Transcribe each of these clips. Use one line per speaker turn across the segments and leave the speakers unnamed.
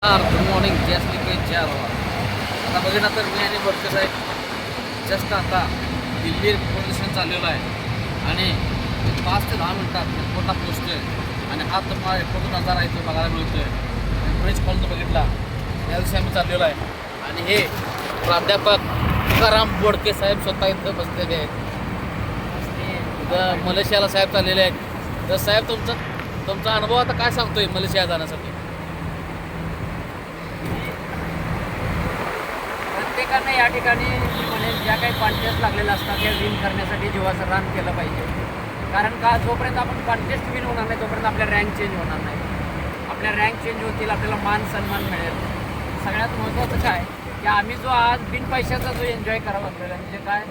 Good morning just जय आता बघितलं तर मी आणि बोलके साहेब जस्ट आता दिल्ली एअरपोर्ट चाललेलो आहे आणि 5 ते 10 मिनटात एअरपोर्टला पोहोचतोय आणि हा तुम्हाला एअरपोर्ट नजारा इथे बघायला मिळतोय. ब्रिज कॉल बघितला त्या दिवशी आम्ही चाललेलो आहे आणि हे प्राध्यापक तुकाराम बोडके साहेब स्वतः इथं बसलेले आहेत. इथं मलेशियाला साहेब चाललेले आहेत. तर साहेब तुमचा अनुभव आता काय सांगतोय मलेशिया जाण्यासाठी?
प्रत्येकाने या ठिकाणी म्हणेल ज्या काही कॉन्टेस्ट लागलेल्या असतात त्या विन करण्यासाठी जीवाचं रान केलं पाहिजे. कारण का जोपर्यंत आपण कॉन्टेस्ट विन होणार नाही तोपर्यंत आपल्या रँक चेंज होणार नाही. आपल्या रँक चेंज होतील, आपल्याला मान सन्मान मिळेल. सगळ्यात महत्त्वाचं काय की आम्ही जो आज बिन पैशाचा जो एन्जॉय करावा लागलेला म्हणजे काय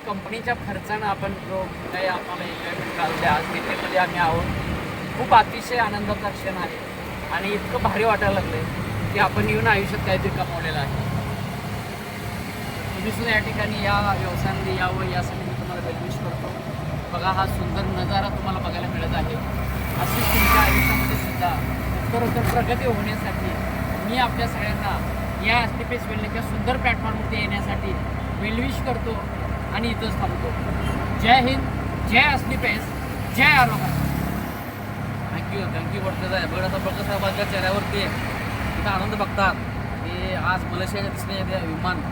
कंपनीच्या खर्चानं आपण जो काही आम्हाला एन्जॉयमेंट घालते आज दिल्लीमध्ये आम्ही आहोत. खूप अतिशय आनंदाचा क्षण आहे आणि इतकं भारी वाटायला लागलं की आपण येऊन आयुष्यात काहीतरी कमावलेलं आहे. तुम्ही सुद्धा या ठिकाणी या व्यवसायामध्ये यावं यासाठी मी तुम्हाला वेलविश करतो. बघा हा सुंदर नजारा तुम्हाला बघायला मिळत आहे. अशीच तुमच्या आयुष्यामध्ये सुद्धा उत्तरोत्तर प्रगती होण्यासाठी मी आपल्या सगळ्यांना या अस्तिपेस वेलनेच्या सुंदर प्लॅटफॉर्ममध्ये येण्यासाठी वेलविश करतो आणि इथंच थांबतो. जय हिंद, जय अस्तिपेस, जय आरोग्य.
थँक्यू वाटतं आहे. बघा आता बघा साहेबांच्या चेहऱ्यावरती इथं आनंद बघतात की आज मलेशियाच्या दिसणे विमान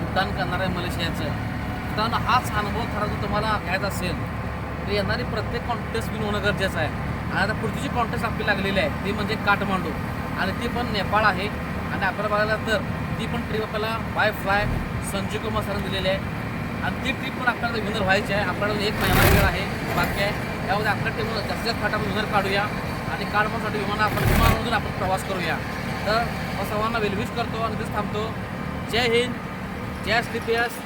उड्डाण करणार आहे मलेशियाचं. मित्रांनो हाच अनुभव खरा जर तुम्हाला घ्यायचा असेल तर येणारी प्रत्येक कॉन्टेस्ट विन होणं गरजेचं आहे. आणि आता पुढची कॉन्टेस्ट आपली लागलेली आहे ती म्हणजे काठमांडू आणि ती पण नेपाळ आहे. आणि आपल्याला बघायला तर ती पण ट्रिप आपल्याला बाय फ्लाय संजीव कुमार सरांनी दिलेली आहे आणि ती ट्रिप पण आपल्याला विनर व्हायची आहे. आपल्याला 1 महिना वेळ आहे बाकी आहे. त्यामध्ये आपल्या टीमला जास्तीत जास्त फाटा विनर काढूया आणि काढण्यासाठी विमानामधून आपण प्रवास करूया. तर सर्वांना वेलविश करतो आणि तिथेच थांबतो. जय हिंद, जय स्लीपियस,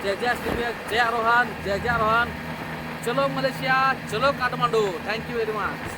जय स्लीपियस, जय आरोहण, जय आरोहण. चलो मलेशिया, चलो काठमांडू. Thank you very much.